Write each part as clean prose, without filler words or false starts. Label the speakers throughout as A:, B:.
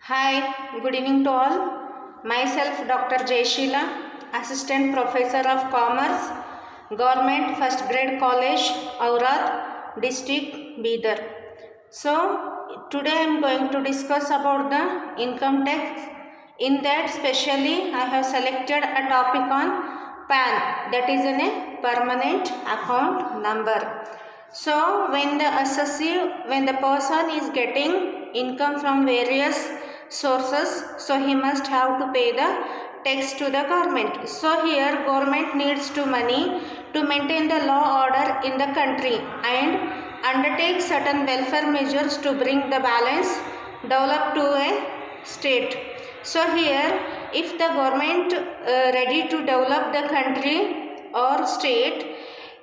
A: Hi, good evening to all. Myself Dr. Jayashila, Assistant Professor of Commerce, Government First Grade College, Aurad, District, Bidar. So, today I am going to discuss about the income tax. In that, specially, I have selected a topic on PAN, that is a permanent account number. So, when when the person is getting income from various sources, so he must have to pay the tax to the government. So here government needs to money to maintain the law order in the country and undertake certain welfare measures to bring the balance develop to a state. So here if the government ready to develop the country or state,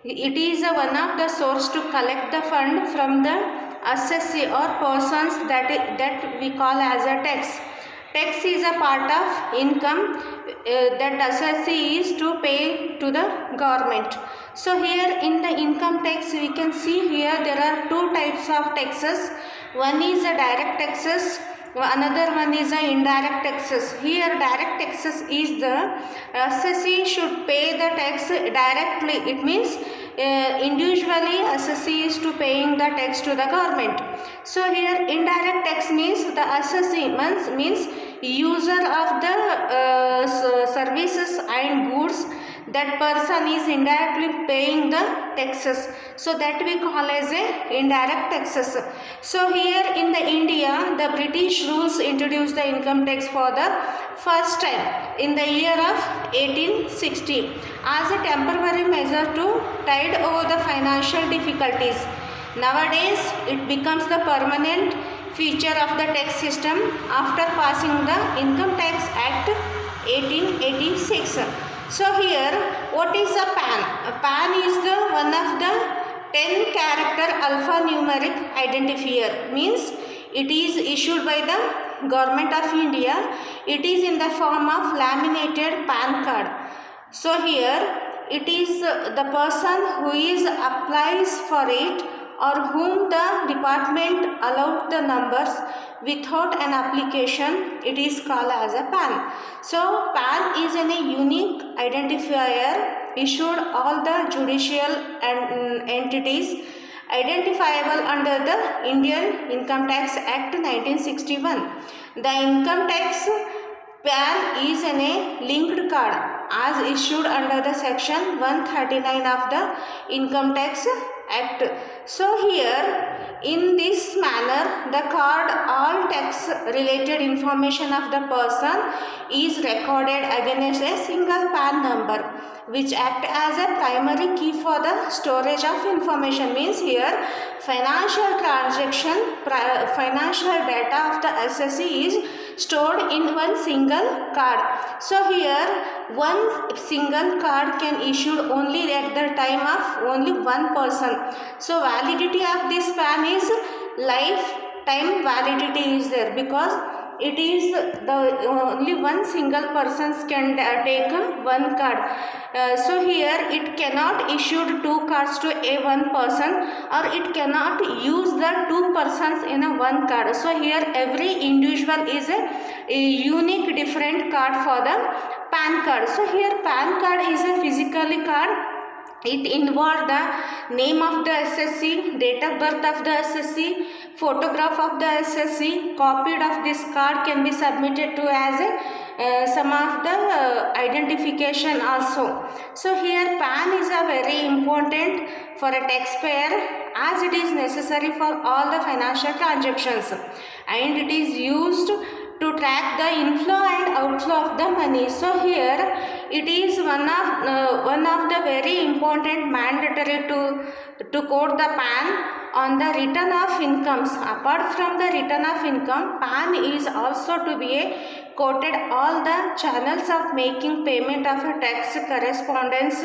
A: it is one of the source to collect the fund from the assessee or persons that we call as a tax. Tax is a part of income that assessee is to pay to the government. So here in the income tax we can see here there are two types of taxes. One is a direct taxes, another one is a indirect taxes. Here direct taxes is the assessee should pay the tax directly. It means individually assessee is to paying the tax to the government. So here indirect tax means the assessee means user of the services and goods, that person is indirectly paying the taxes, so that we call as a indirect taxes. So here in the India, the British rules introduced the income tax for the first time in the year of 1860 as a temporary measure to tide over the financial difficulties. Nowadays it becomes the permanent feature of the tax system after passing the Income Tax Act 1886. So here what is a PAN? A PAN is the one of the 10 character alphanumeric identifier, means it is issued by the Government of India. It is in the form of laminated PAN card. So here it is the person who is applies for it or whom the department allowed the numbers without an application, it is called as a PAN. So PAN is a unique identifier issued all the judicial entities identifiable under the Indian Income Tax Act 1961. The income tax PAN is a linked card as issued under the section 139 of the Income Tax Act. So here in this manner the card all tax related information of the person is recorded against a single PAN number, which act as a primary key for the storage of information. Means here financial transaction, financial data of the assessee is stored in one single card. So here one single card can issued only at the time of only one person. So validity of this PAN is lifetime validity is there, because it is the only one single persons can take one card. So here it cannot issue two cards to a one person, or it cannot use the two persons in a one card. So here every individual is a unique different card for the PAN card. So here PAN card is a physically card. It involved the name of the assessee, date of birth of the assessee, photograph of the assessee. Copied of this card can be submitted to as a some of the identification also. So here PAN is a very important for a taxpayer as it is necessary for all the financial transactions, and it is used to track the inflow and outflow of the money. So here it is one of the very important mandatory to quote the PAN on the return of incomes. Apart from the return of income, PAN is also to be quoted all the channels of making payment of a tax correspondence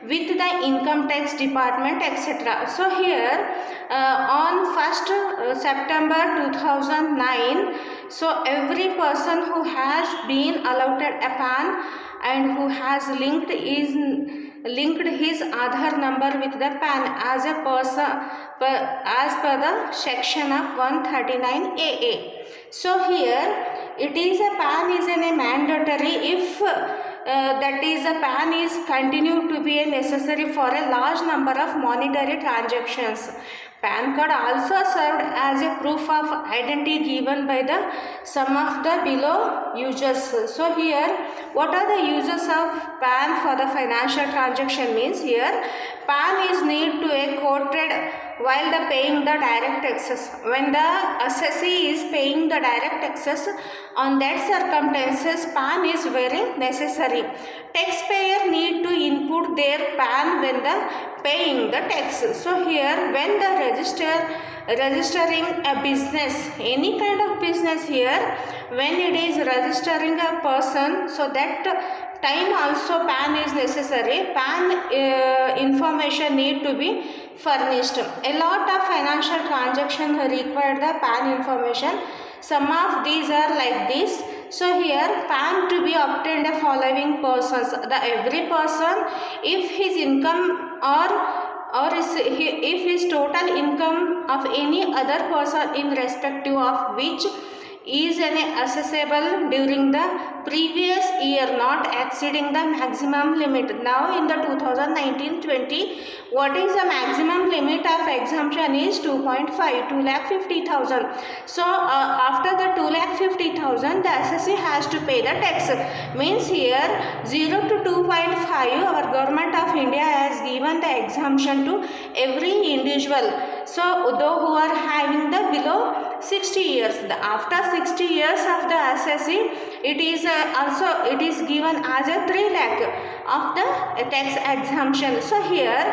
A: with the income tax department, etc. So here on 1st September 2009, so every person who has been allotted a PAN and who has linked his Aadhaar number with the PAN as a person as per the section of 139 AA. So here it is a PAN is a mandatory if that is a PAN is continued to be necessary for a large number of monetary transactions. PAN card also served as a proof of identity given by the some of the below users. So here what are the uses of PAN for the financial transaction means here PAN is need to a quoted while the paying the direct taxes. When the assessee is paying the direct taxes, on that circumstances PAN is very necessary. Taxpayer need to input their PAN when the paying the taxes. So here when the registering a business, any kind of business here, when it is registering a person, so that time also PAN is necessary. PAN information need to be furnished. A lot of financial transactions require the PAN information. Some of these are like this. So here PAN to be obtained the following persons. The every person, if his income if his total income of any other person in respective of which is accessible during the previous year not exceeding the maximum limit. Now in the 2019-20, what is the maximum limit of exemption is 2.5, 2,50,000. So after the 2,50,000 the assessee has to pay the tax. Means here 0 to 2.5 our government of India has given the exemption to every individual. So those who are having the below 60 years, after 60 years of the assessee, it is also it is given as a 3 lakh of the tax exemption. So here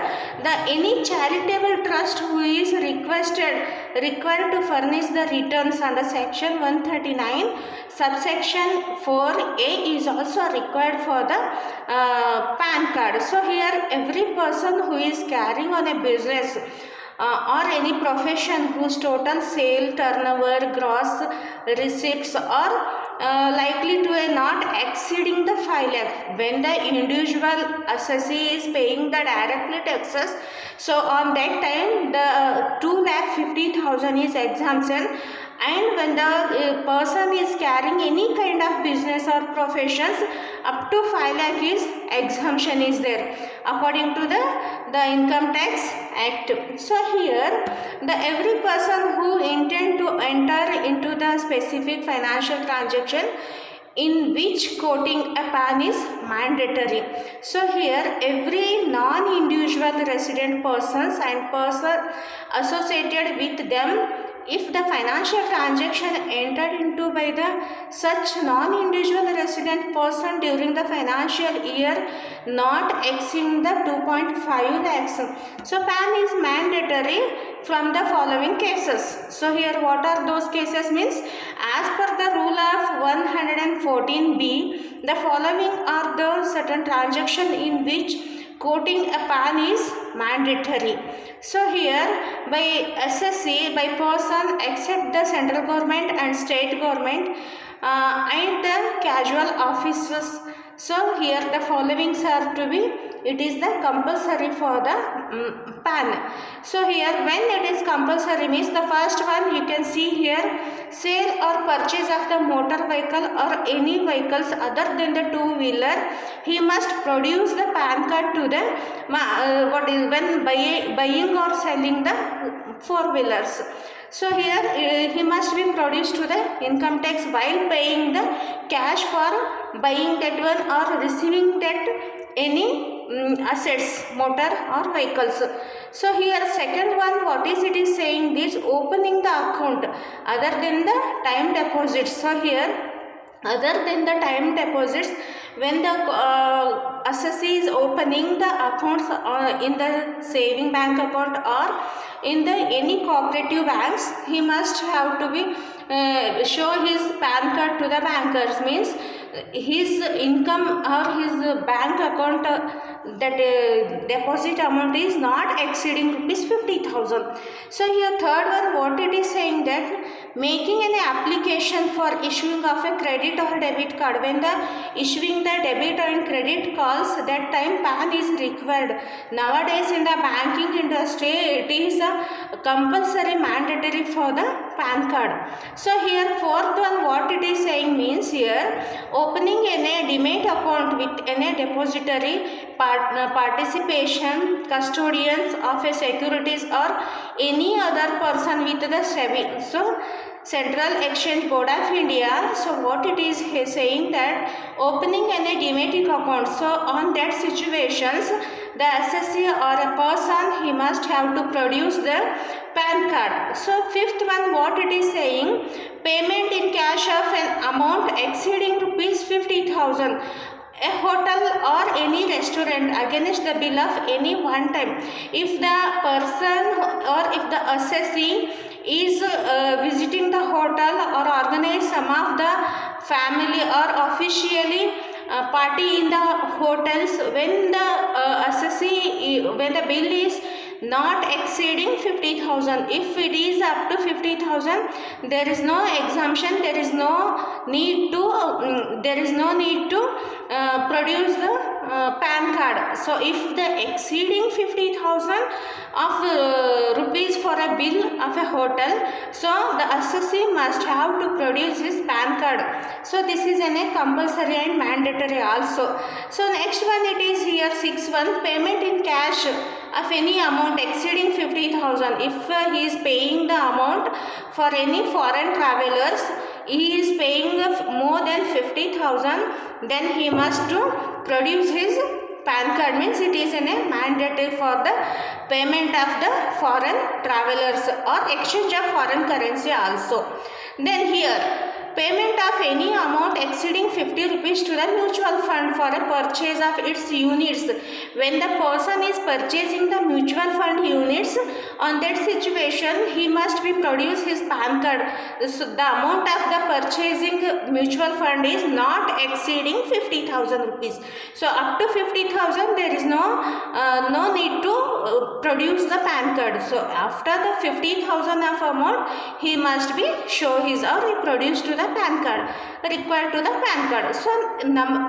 A: the any charitable trust who is required to furnish the returns under section 139 subsection 4A is also required for the PAN card. So here every person who is carrying on a business or any profession whose total sale, turnover, gross receipts are likely to not exceeding the 5 lakh when the individual assessee is paying the directly taxes. So on that time the 2,50,000 is exemption, and when the person is carrying any kind of business or professions up to 5 lakh is exemption is there according to the Income Tax Act. So here the every person who intend to enter into the specific financial transaction in which quoting a PAN is mandatory. So here every non-individual resident persons and person associated with them, if the financial transaction entered into by the such non-individual resident person during the financial year not exceeding the 2.5 lakhs. So PAN is mandatory from the following cases. So here what are those cases means, as per the rule of 114B, the following are the certain transaction in which quoting a PAN is mandatory. So here by assessee, by person except the central government and state government and the casual officers. So here the followings are to be, it is the compulsory for the PAN. So here when it is compulsory means the first one you can see here, sale or purchase of the motor vehicle or any vehicles other than the two-wheeler, he must produce the PAN card to the when buying or selling the four-wheelers. So here he must be produced to the income tax while paying the cash for buying that one or receiving that any assets, motor or vehicles. So here second one, what is it is saying this, opening the account other than the time deposits. So here other than the time deposits, when the assessee is opening the accounts in the saving bank account or in the any cooperative banks, he must have to be show his PAN card to the bankers. Means his income or his bank account that deposit amount is not exceeding rupees 50,000. So here third one, what it is saying that making an application for issuing of a credit or debit card. When the issuing the debit and credit calls, that time PAN is required. Nowadays in the banking industry, it is a compulsory mandatory for the PAN card. So here fourth one, what it is saying means here, opening a demat account with a depository, participation, custodians of a securities or any other person with the SEBI. So Central Exchange Board of India. So what it is saying that opening a demat account. So on that situations, the assessee or a person, he must have to produce the PAN card. So fifth one, what it is saying, payment in cash of an amount exceeding rupees 50,000. A hotel or any restaurant against the bill of any one time. If the person or if the assessee is visiting the hotel or organize some of the family or officially party in the hotels, when the assessee, when the bill is not exceeding 50,000, if it is up to 50,000, there is no exemption, there is no need to produce the PAN card. So if the exceeding 50,000 of rupees for a bill of a hotel, so the assessee must have to produce his PAN card. So this is a compulsory and mandatory also. So next one, it is here 6.1, payment in cash of any amount exceeding 50,000. If he is paying the amount for any foreign travelers, he is paying more than 50,000, then he must to produce his PAN card, means it is a mandatory for the payment of the foreign travelers or exchange of foreign currency also. Then here, payment of any amount exceeding 50 rupees to the mutual fund for a purchase of its units. When the person is purchasing the mutual fund units, on that situation he must be produce his PAN card. So the amount of the purchasing mutual fund is not exceeding 50,000 rupees. So up to 50,000 there is no need to produce the PAN card. So after the 50,000 of amount, he must be show his or he produce to the PAN card, required to the PAN card. So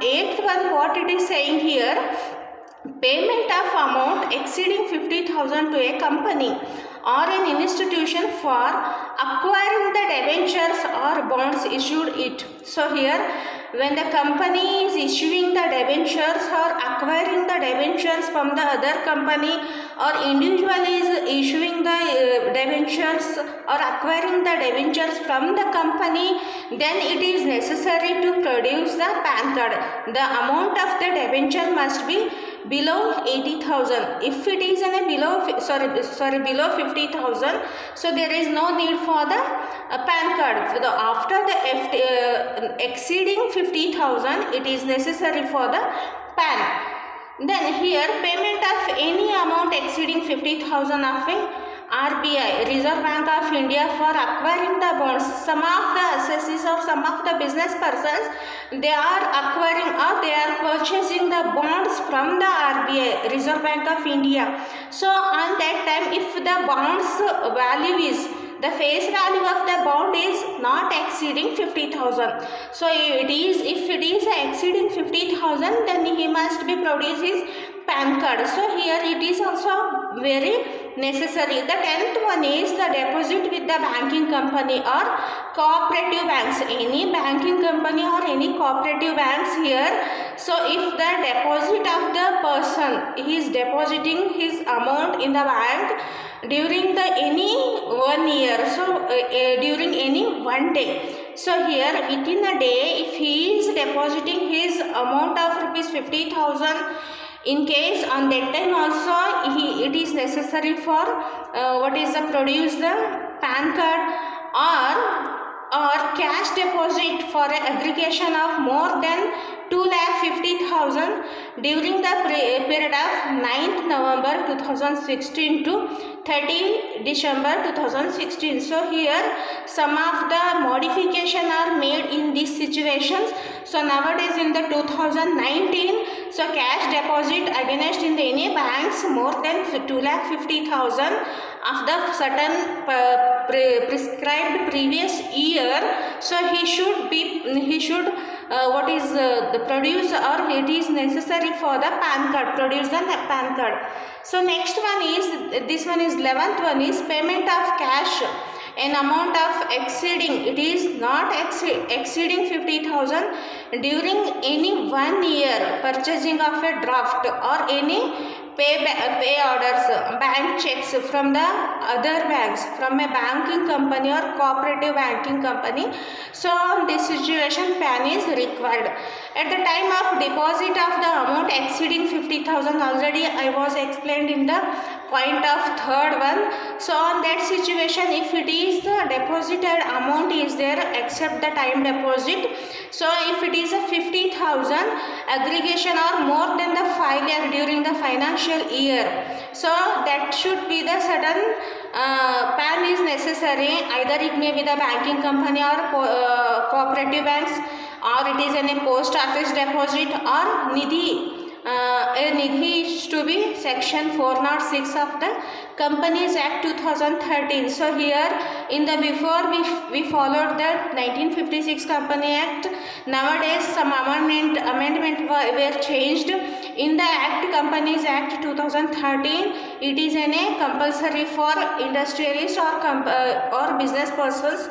A: eighth one, what it is saying here, payment of amount exceeding 50,000 to a company or an institution for acquiring the debentures or bonds issued it. So here, when the company is issuing the debentures or acquiring the debentures from the other company, or individual is issuing the debentures or acquiring the debentures from the company, then it is necessary to produce the PAN card. The amount of the debenture must be below 80,000. If it is in a below 50,000, so there is no need for the PAN card. So after the exceeding 50,000, it is necessary for the PAN. Then here, payment of any amount exceeding 50,000 of a RBI, Reserve Bank of India, for acquiring the bonds. Some of the assessees or some of the business persons, they are acquiring or they are purchasing the bonds from the RBI, Reserve Bank of India. So on that time, if the bonds value is, the face value of the bond is not exceeding 50,000. So if it is exceeding 50,000, then he must be produce his PAN card. So here it is also very necessary. The 10th one is the deposit with the banking company or cooperative banks. Any banking company or any cooperative banks here. So if the deposit of the person, he is depositing his amount in the bank during the any 1 year, so during any 1 day. So here within a day, if he is depositing his amount of rupees 50,000, in case on that time also it is necessary for produce the PAN card or cash deposit for an aggregation of more than 2,50,000 during the period of 9th November 2016 to 30 December 2016. So here some of the modification are made in these situations. So nowadays in the 2019, So cash deposit against in any banks more than 2,50,000 of the certain prescribed previous year. So he should what is the produce, or it is necessary for the PAN card, produce the PAN card. So next one is, this one is 11th one is payment of cash an amount of exceeding, it is not exceeding 50,000 during any 1 year purchasing of a draft or any pay orders, bank checks from the other banks, from a banking company or cooperative banking company. So this situation PAN is required. At the time of deposit of the amount exceeding 50,000, already I was explained in the point of third one. So on that situation, if it is the deposited amount is there except the time deposit, so if it is a 50,000 aggregation or more than the 5 lakh during the financial year, so that should be the certain PAN is necessary. Either it may be the banking company or cooperative banks, or it is in a post office deposit or Nidhi. A Nidhi is to be section 406 of the Companies Act 2013. So here in the before we followed the 1956 Company Act. Nowadays some amendment were changed in the Act, Companies Act 2013. It is a compulsory for industrialists or business persons.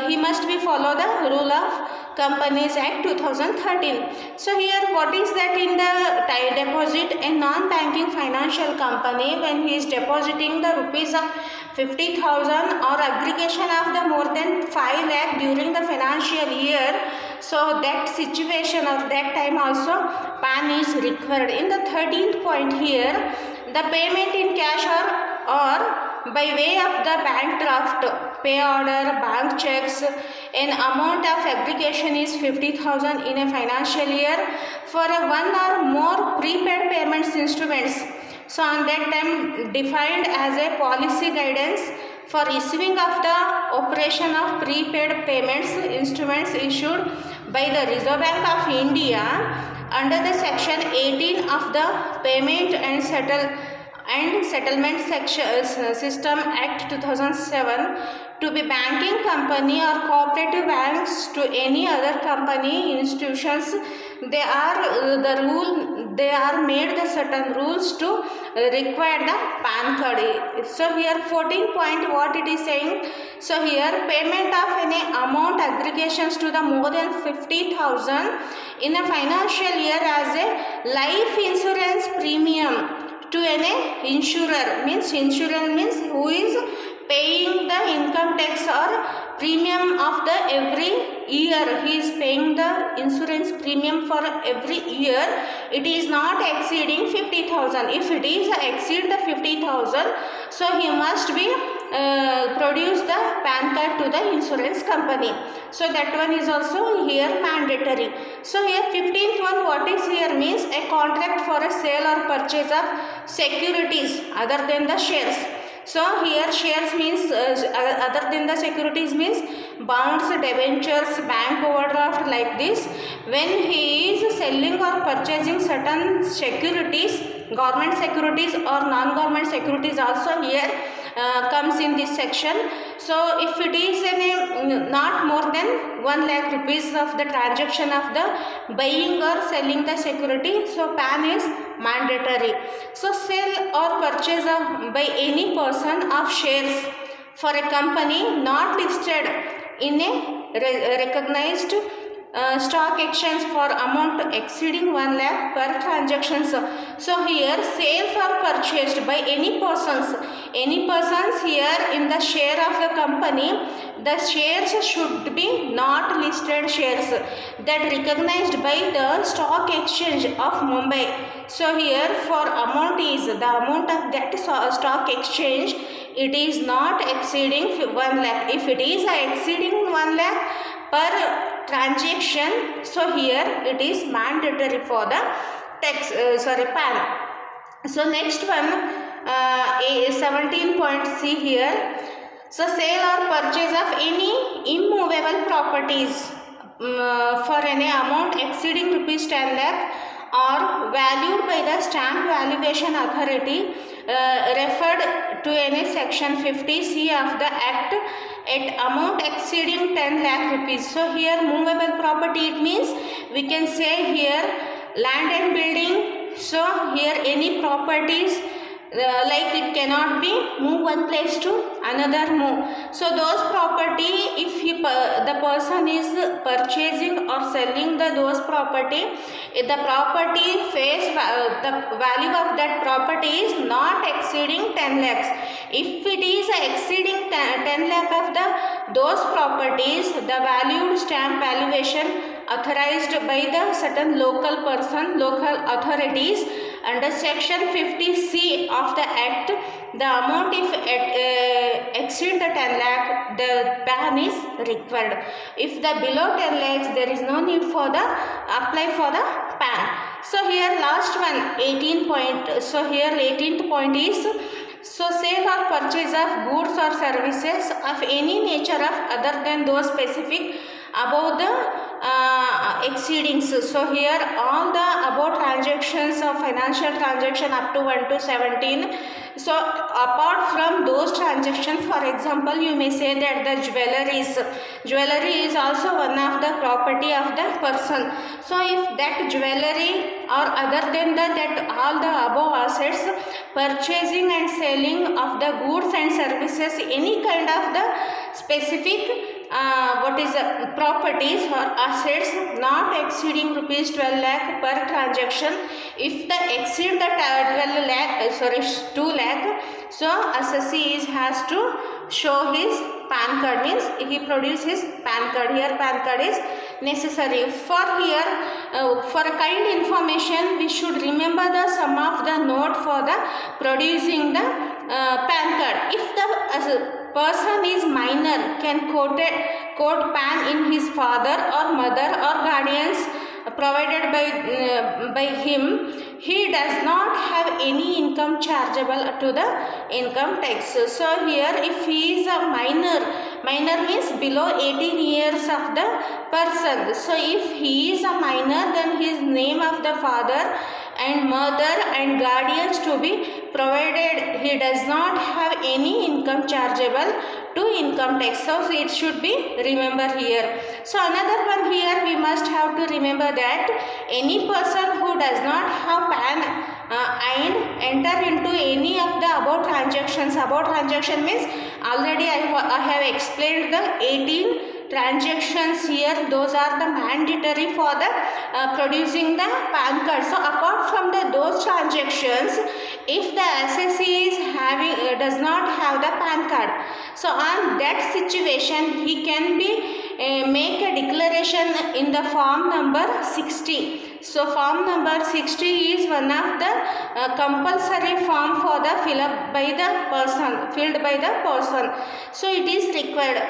A: He must be follow the rule of Companies Act 2013. So here what is that in the deposit, a non-banking financial company when he is depositing the rupees of 50,000 or aggregation of the more than 5 lakh during the financial year, so that situation or that time also PAN is required. In the 13th point here, the payment in cash or by way of the bank draft, pay order, bank checks, an amount of aggregation is 50,000 in a financial year for a one or more prepaid payments instruments. So on that time defined as a policy guidance for issuing of the operation of prepaid payments instruments issued by the Reserve Bank of India under the section 18 of the Payment and Settlement System Act 2007 to be banking company or cooperative banks to any other company institutions. They are made the certain rules to require the PAN card. So here 14 point what it is saying. So here payment of any amount aggregations to the more than 50,000 in a financial year as a life insurance premium to an insurer, means who is paying the income tax or premium of the every year. He is paying the insurance premium for every year. It is not exceeding 50,000. If it is exceed the 50,000, so he must be produce the PAN card to the insurance company. So that one is also here mandatory. So here 15th one what is here means a contract for a sale or purchase of securities other than the shares. So here shares means other than the securities means bonds, debentures, bank overdraft, like this. When he is selling or purchasing certain securities, government securities or non-government securities also here comes in this section. So if it is not more than 1 lakh rupees of the transaction of the buying or selling the security, so PAN is mandatory. So sale or purchase by any person of shares for a company not listed in a recognized stock exchange for amount exceeding 1 lakh per transactions. So here sales are purchased by any persons here in the share of the company. The shares should be not listed shares that recognized by the stock exchange of Mumbai. So here for amount is the amount of that stock exchange, it is not exceeding 1 lakh. If it is exceeding 1 lakh per transaction, so here it is mandatory for the PAN. So next one 17.c here. So sale or purchase of any immovable properties for any amount exceeding rupees 10 lakh or valued by the stamp valuation authority referred to any section 50C of the act at amount exceeding 10 lakh rupees. So here movable property, it means we can say here land and building. So here any properties like it cannot be move one place to another move. So those property, if the person is purchasing or selling those property, if the property the value of that property is not exceeding 10 lakhs. If it is exceeding 10 lakh of those properties, the valued stamp valuation authorized by the certain local authorities under section 50C of the act, the amount if exceed the 10 lakh, the PAN is required. If the below 10 lakhs, there is no need for the apply for the PAN. So here last one 18 point. So here 18th point is, so sale or purchase of goods or services of any nature of other than those specific above the exceedings. So here all the above transactions of financial transaction up to 1 to 17. So apart from those transactions, for example, you may say that the jewelry is also one of the property of the person. So if that jewelry or other than that all the above assets, purchasing and selling of the goods and services, any kind of the specific properties or assets not exceeding rupees 12 lakh per transaction. If the exceed the 2 lakh, so assessee has to show his PAN card, means he produce his PAN card. Here PAN card is necessary. For here for kind information, we should remember the sum of the note for the producing the PAN card. If the person is minor, can quote PAN in his father or mother or guardians provided by him. He does not have any income chargeable to the income tax. So here if he is a minor means below 18 years of the person. So if he is a minor, then his name of the father and mother and guardians to be provided, he does not have any income chargeable to income tax. So it should be remember here. So another one here we must have to remember that any person who does not have PAN and enter into any of the above transactions. Above transaction means already I have explained the 18 transactions here. Those are the mandatory for the producing the PAN card. So apart from those transactions, if the assessee is does not have the PAN card, so on that situation he can be make a declaration in the form number 60. So form number 60 is one of the compulsory form for the filled by the person. So it is required.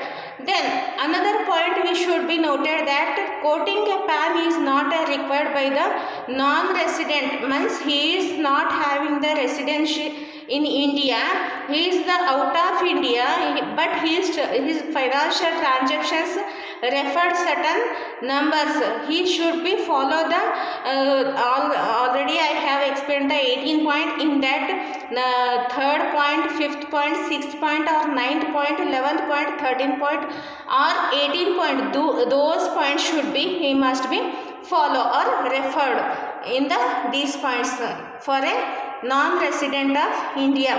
A: Then another point we should be noted that quoting a PAN is not required by the non-resident, means he is not having the residency in India, he is the out of India, but his financial transactions referred certain numbers. He should be follow the already I have explained the 18 point. In that 3rd point, 5th point, 6th point or 9th point, 11th point, 13th point or 18 point, those points should be, he must be follow or referred in these points for a non-resident of India.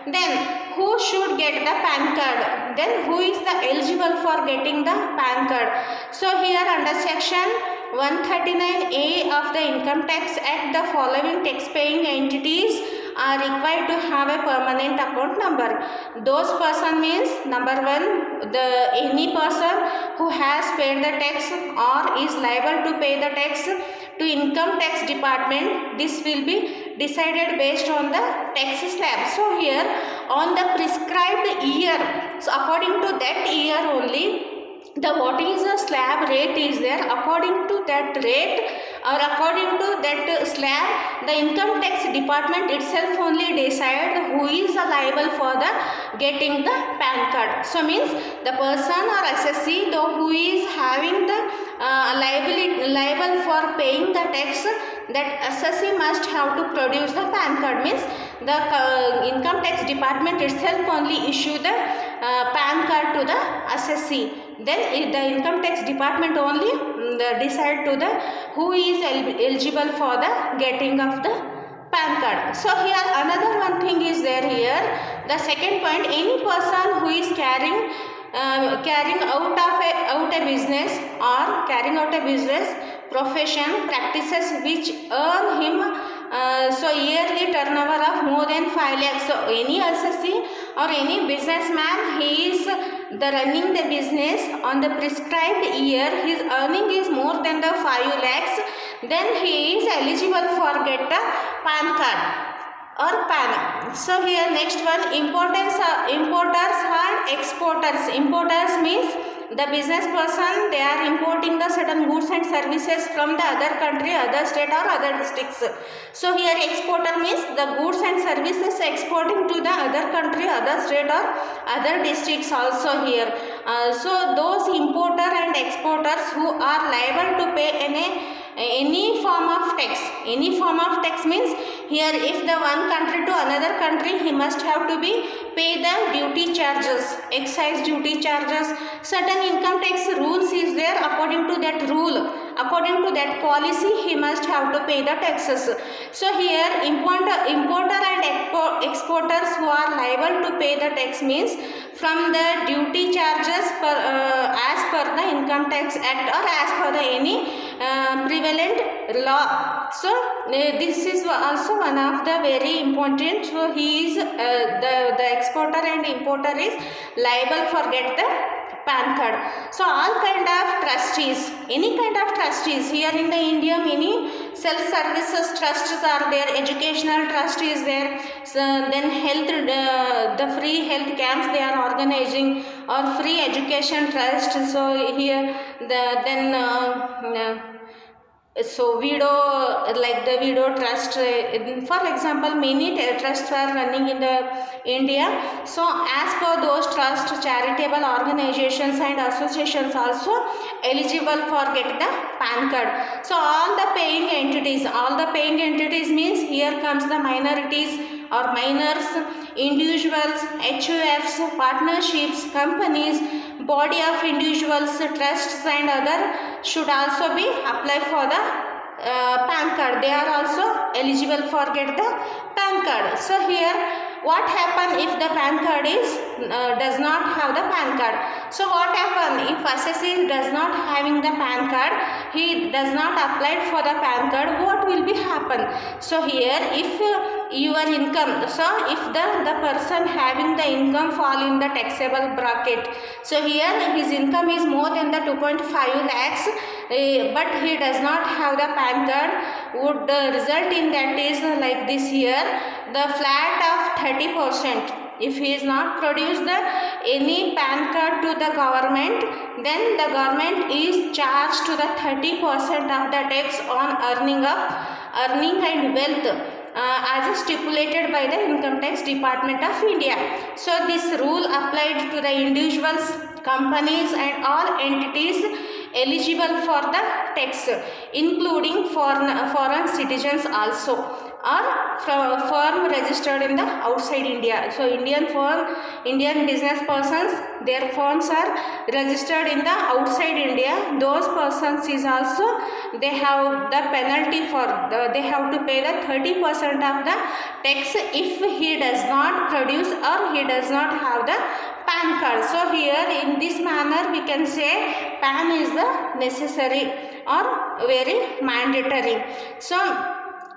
A: Then who should get the PAN card? Then who is the eligible for getting the PAN card? So here under section 139A of the Income Tax Act, the following tax-paying entities are required to have a permanent account number. Those person means number 1, any person who has paid the tax or is liable to pay the tax to income tax department. This will be decided based on the tax slab. So here on the prescribed year, so according to that year only, what is the slab rate is there, according to that rate or according to that slab, the income tax department itself only decide who is liable for the getting the PAN card. So means the person or assessee though who is having the liable for paying the tax, that assessee must have to produce the PAN card. Means the income tax department itself only issue the PAN card to the assessee. Then the income tax department only decide to the who is eligible for the getting of the PAN card. So here another one thing is there here. The second point, any person who is carrying out a business or carrying out a business profession practices which earn him yearly turnover of more than 5 lakhs. So any assessee or any businessman, he is running the business on the prescribed year, his earning is more than the 5 lakhs, then he is eligible for get a PAN card or PAN. So here next one, importers and exporters. Importers means the business person, they are importing the certain goods and services from the other country, other state or other districts. So here exporter means the goods and services exporting to the other country, other state or other districts also here. So those importer and exporters who are liable to pay any form of tax. Any form of tax means here if the one country to another country, he must have to be pay the duty charges, excise duty charges. Certain income tax rules is there. According to that rule, according to that policy, he must have to pay the taxes. So here importer and exporters who are liable to pay the tax means from the duty charges as per the Income Tax Act or as per the any prevalent law. So this is also one of the very important. So he is the exporter and importer is liable for get the PAN card. So all kind of trustees, any kind of trustees here in the India, many self-services trusts are there, educational trust is there, so then health, the free health camps they are organizing, or free education trust. So here so widow, like the widow trust, for example, many trusts are running in the India. So as per those trusts, charitable organizations and associations also eligible for get the PAN card. So all the paying entities means here comes the minorities or minors, individuals, HUFs, partnerships, companies, body of individuals, trusts and other should also be applied for the PAN card. They are also eligible for get the PAN card. So here what happen if the PAN card is does not have the PAN card? So what happen if assessee does not having the PAN card, he does not apply for the PAN card, what will be happen? So here if your income, so if the person having the income fall in the taxable bracket, so here his income is more than the 2.5 lakhs, but he does not have the PAN card, would result in that is like this here, the flat of 30%. If he is not produced any PAN card to the government, then the government is charged to the 30% of the tax on earning and wealth as stipulated by the Income Tax Department of India. So this rule applied to the individuals, companies and all entities eligible for the tax, including foreign citizens also, or firm registered in the outside India. So Indian business persons, their firms are registered in the outside India. Those persons is also, they have the penalty for they have to pay the 30% of the tax if he does not produce or he does not have the PAN card. So here in this manner we can say PAN is the necessary or very mandatory. So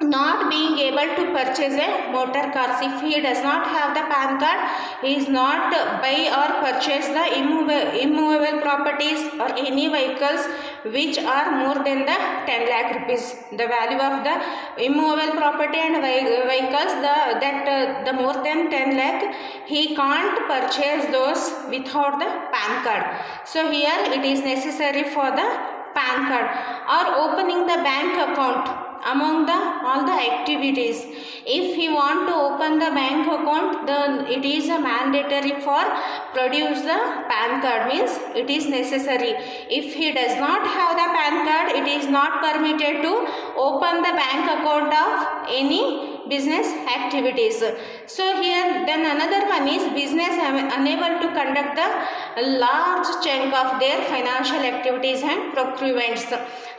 A: not being able to purchase a motor cars, if he does not have the PAN card, he is not buy or purchase the immovable properties or any vehicles which are more than the 10 lakh rupees. The value of the immovable property and vehicles, the more than 10 lakh, he can't purchase those without the PAN card. So here it is necessary for the PAN card, or opening the bank account among the all the activities. If he want to open the bank account, then it is a mandatory for produce the PAN card, means it is necessary. If he does not have the PAN card, it is not permitted to open the bank account of any business activities. So here then another one is business unable to conduct the large chunk of their financial activities and procurements.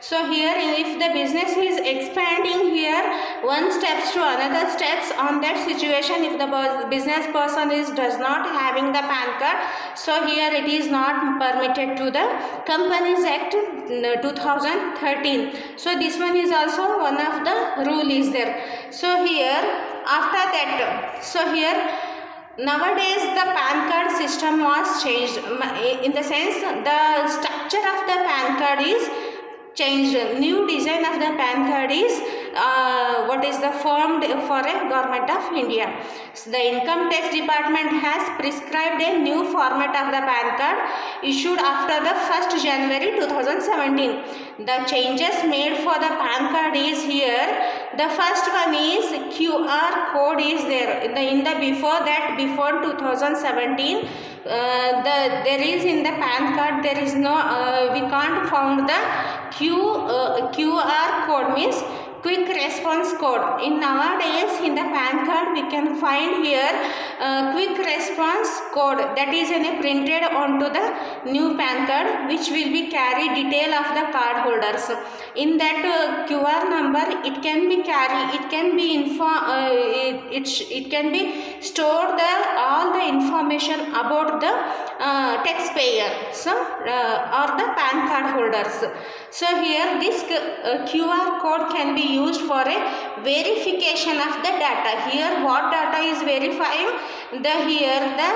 A: So here if the business is expanding here one steps to another steps, on that situation if the business person is does not having the PAN card, so here it is not permitted to the Companies Act 2013. So this one is also one of the rule is there. So here after that, so here nowadays the PAN card system was changed, in the sense the structure of the PAN card is changed. New design of the PAN card is what is the formed for a government of India. So the income tax department has prescribed a new format of the PAN card issued after the 1st January 2017. The changes made for the PAN card is here. The first one is QR code is there. In the before 2017, there is in the PAN card there is no we can't found the QR code, means quick response code. In nowadays in the PAN card we can find here quick response code that is printed onto the new PAN card, which will be carry detail of the card holders. In that QR number it can be carry, it can be it can be stored the all the information about the taxpayer, so or the PAN card holders. So here this QR code can be used for a verification of the data. Here what data is verifying? The data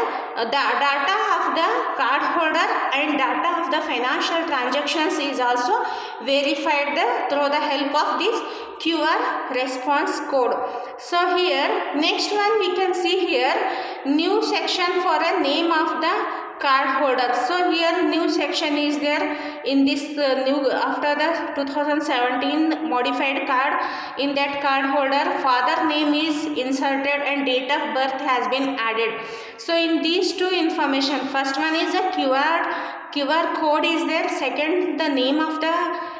A: of the card holder and data of the financial transactions is also verified through the help of this QR response code. So here next one we can see here new section for a name of the card holder. So here new section is there in this new after the 2017 modified card. In that card holder father name is inserted and date of birth has been added. So in these two information, first one is a QR code is there, second the name of the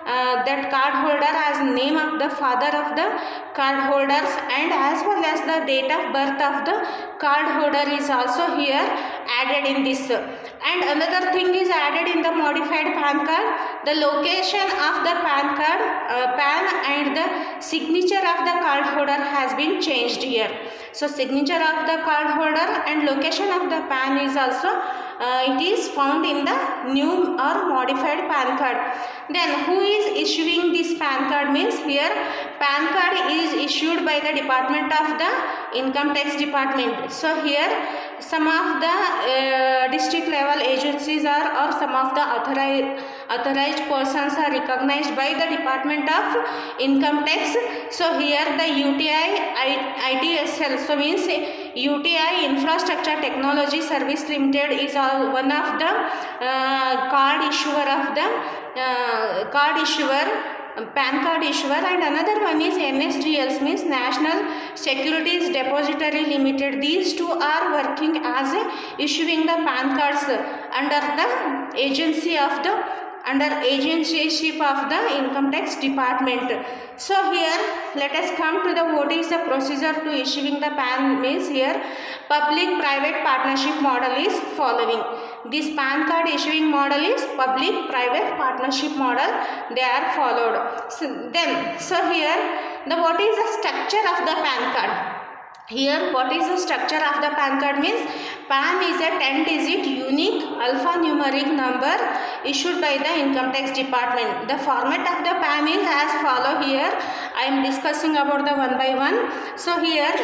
A: that card holder as name of the father of the card holders, and as well as the date of birth of the card holder is also here added in this. And another thing is added in the modified PAN card, the location of the PAN card PAN and the signature of the card holder has been changed here. So signature of the card holder and location of the PAN is also it is found in the new or modified PAN card. Then who is issuing this PAN card means here PAN card is issued by the Department of the Income Tax Department. So here some of the district level agencies are or some of the authorized persons are recognized by the Department of Income Tax. So here the UTI ITSL, so means UTI Infrastructure Technology Service Limited is one of the card issuer of the PAN card issuer, and another one is NSDL, means National Securities Depository Limited. These two are working as issuing the PAN cards under the agency of the agencyship of the Income Tax Department. So here let us come to the what is the procedure to issuing the PAN means here public private partnership model is following. This PAN card issuing model is public private partnership model, they are followed. So here the what is the structure of the PAN card? Here what is the structure of the PAN card means PAN is a 10-digit unique alphanumeric number issued by the Income Tax Department. The format of the PAN is as follow. Here I am discussing about the one by one. So here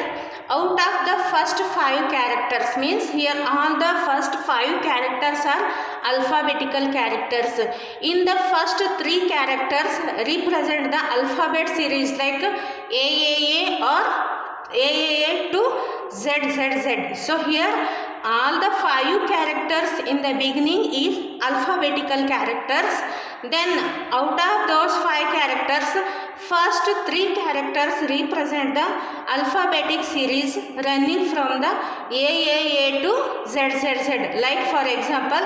A: out of the first 5 characters means here all the first 5 characters are alphabetical characters. In the first 3 characters represent the alphabet series like AAA or AAA to ZZZ. So here all the 5 characters in the beginning is alphabetical characters. Then out of those 5 characters, first 3 characters represent the alphabetic series running from the AAA to ZZZ. Like for example,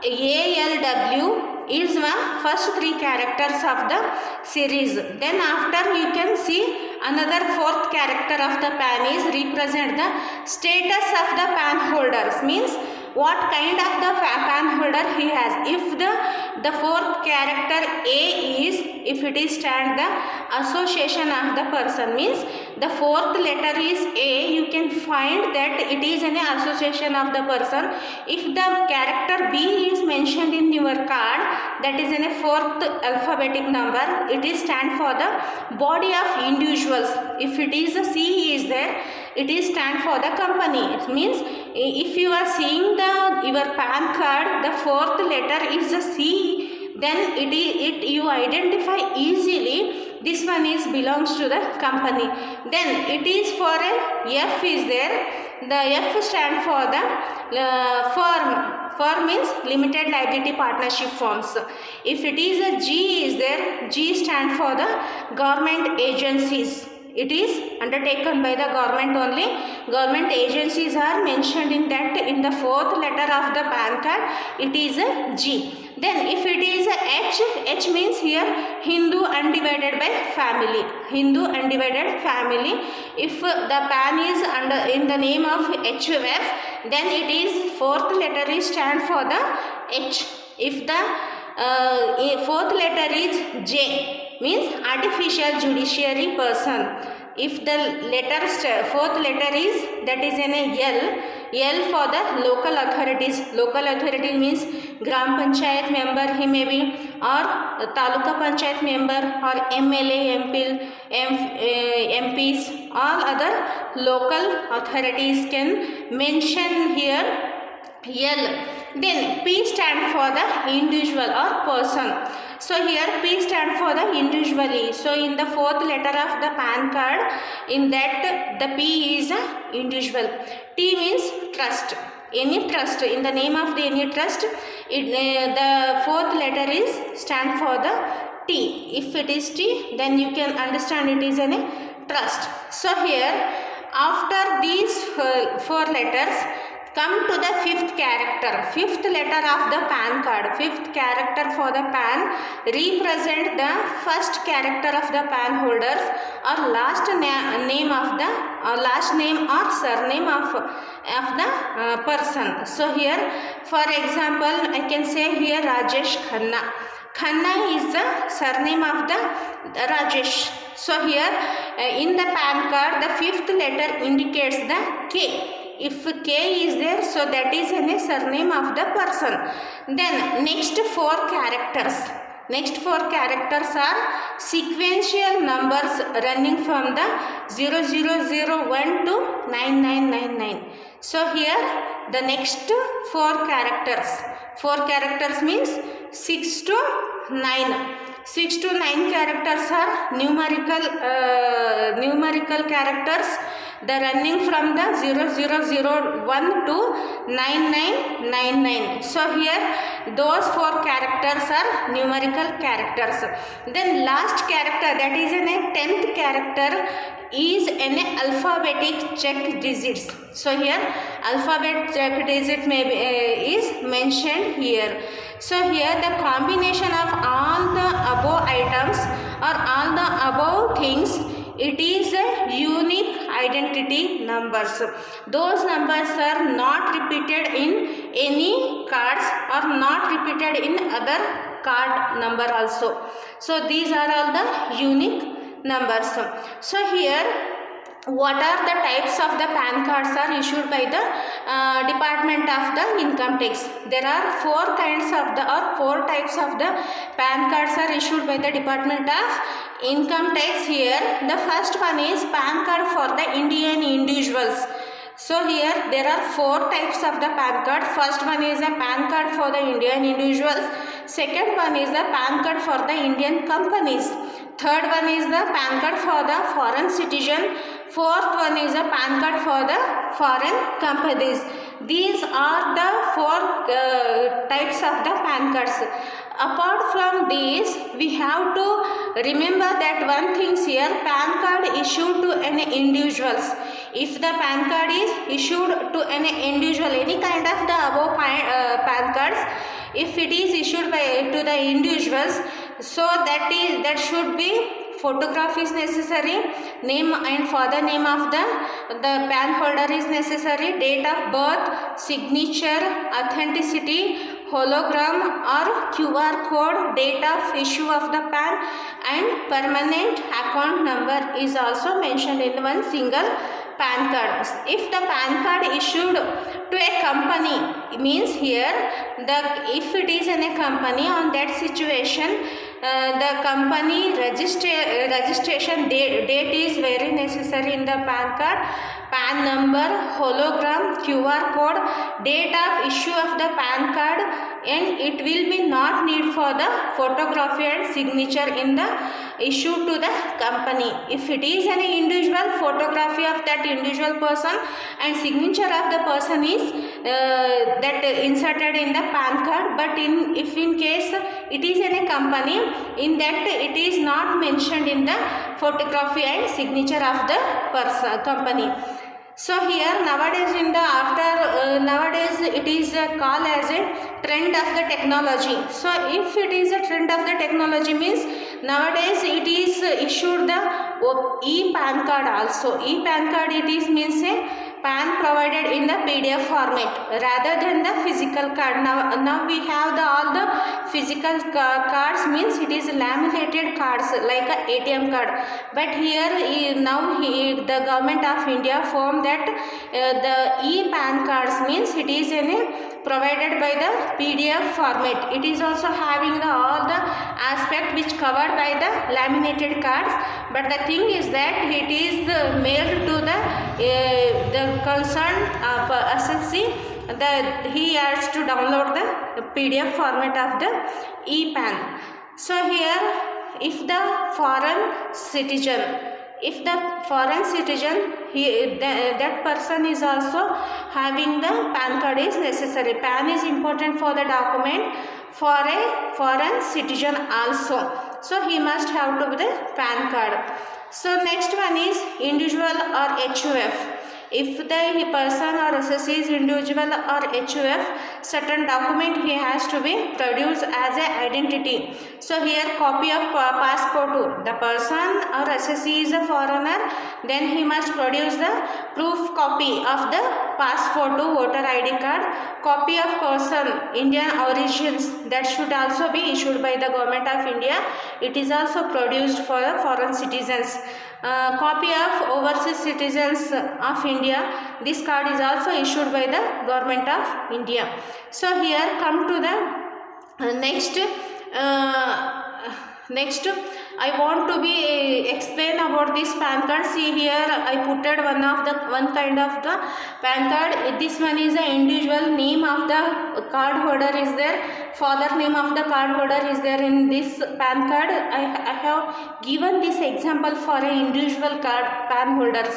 A: ALW is the first 3 characters of the series. Then after you can see another 4th character of the PAN is represent the status of the PAN holders, means what kind of the PAN holder he has. If the 4th character A is, if it is stand the association of the person, means the 4th letter is A, you can find that it is an association of the person. If the character B is mentioned in your card, that is in a 4th alphabetic number, it is stand for the body of individuals. If it is a C is there, it is stand for the company. It means if you are seeing your PAN card, the 4th letter is a C, then you identify easily this one is belongs to the company. Then it is for a F is there, the F stand for the firm. Firm means limited liability partnership firms. If it is a G is there, G stand for the government agencies. It is undertaken by the government only. Government agencies are mentioned in that, in the 4th letter of the PAN card, it is a G. Then if it is a H, H means here Hindu undivided by family. Hindu undivided family. If the PAN is under in the name of HUF, then it is 4th letter is stand for the H. If the 4th letter is J, means artificial judiciary person. If the 4th letter is, that is an L for the local authorities. Local authority means Gram Panchayat member he may be, or Taluka Panchayat member, or MLA, MPs, all other local authorities can mention here L. Then P stand for the individual or person. So here P stand for the individually. So in the 4th letter of the PAN card, in that the P is a individual. T means trust. Any trust, in the name of the any trust, the 4th letter is stand for the T. If it is T, then you can understand it is a trust. So here after these 4 letters, come to the 5th character, 5th letter of the PAN card. 5th character for the PAN represent the first character of the PAN holders or last name of the last name or surname of the person. So here for example I can say here Rajesh Khanna. Khanna is the surname of the Rajesh. So here in the PAN card the 5th letter indicates the K. If K is there, so that is a surname of the person. Then next 4 characters. Next 4 characters are sequential numbers running from the 0001 to 9999. So here the next 4 characters. 4 characters means 6 to 9. 6 to 9 characters are numerical characters. The running from the 0001 to 9999. So here those 4 characters are numerical characters. Then last character, that is a 10th character, is an alphabetic check digits. So here alphabet check digit may be, is mentioned here. So here the combination of all the above items or all the above things, it is a unique identity numbers. Those numbers are not repeated in any cards or not repeated in other card number also. So these are all the unique numbers. So here what are the types of the PAN cards are issued by the Department of the Income Tax? There are 4 kinds of the 4 types of the PAN cards are issued by the Department of Income Tax. Here the first one is PAN card for the Indian individuals. So here there are 4 types of the PAN card. First one is a PAN card for the Indian individuals. Second one is the PAN card for the Indian companies. Third one is the PAN card for the foreign citizen. Fourth one is the PAN card for the foreign companies. These are the four types of the PAN cards. Apart from these, we have to remember that one thing here, PAN card issued to any individuals. If the PAN card is issued to any individual, any kind of the above PAN cards, if it is issued to the individuals, so that should be photograph is necessary, name and father name of the PAN holder is necessary, date of birth, signature, authenticity, hologram or QR code, date of issue of the PAN, and permanent account number is also mentioned in one single PAN card. If the PAN card issued to a company, means here if it is in a company, on that situation the company registration date is very necessary in the PAN card. PAN number, hologram, QR code, date of issue of the PAN card, and it will be not need for the photography and signature in the issue to the company. If it is an individual, photography of that individual person and signature of the person is that inserted in the PAN card. But if in case it is in a company, in that it is not mentioned in the photography and signature of the company. So here nowadays nowadays it is called as a trend of the technology. So if it is a trend of the technology, means nowadays it is issued the e-PAN card also. E-PAN card it is means a PAN provided in the PDF format rather than the physical card. Now we have all the physical cards, means it is laminated cards like a ATM card. But here now the government of India formed that the e-PAN cards, means it is provided by the PDF format. It is also having all the aspect which covered by the laminated cards. But the thing is that it is mailed to the concerned SSC, that he has to download the PDF format of the e-PAN. So here, if the foreign citizen, that person is also having the PAN card is necessary. PAN is important for the document for a foreign citizen also. So he must have to be the PAN card. So next one is individual or HUF. If the person or associate is individual or HUF, certain document he has to be produced as an identity. So here copy of passport. The person or associate is a foreigner, then he must produce the proof copy of the passport, voter ID card, copy of person Indian origins, that should also be issued by the government of India. It is also produced for the foreign citizens. Copy of overseas citizens of India. This card is also issued by the government of India. So here come to the next I want to be explain about this PAN card. See here I putted one kind of the PAN card. This one is the individual name of the card holder is there, father name of the card holder is there in this PAN card. I have given this example for an individual card PAN holders.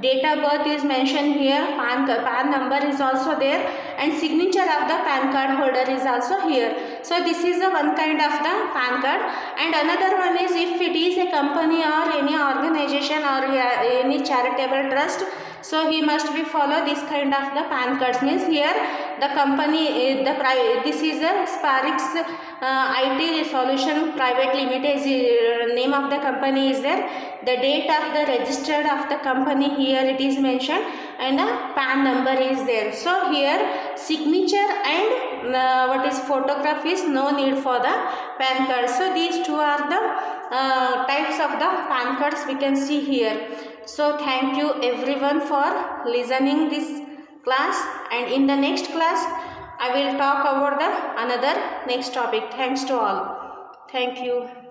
A: Date of birth is mentioned here, PAN number is also there, and signature of the PAN card holder is also here. So this is the one kind of the PAN card. And another one is if it is a company or any organization or any charitable trust, so he must be follow this kind of the PAN cards. Means here the company this is a Sparix IT Solution Private Limited name of the company is there. The date of the registered of the company here it is mentioned, and the PAN number is there. So here signature and what is photograph is no need for the PAN card. So these two are the types of the PAN cards we can see here. So thank you everyone for listening this class, and in the next class I will talk about the another next topic. Thanks to all. Thank you.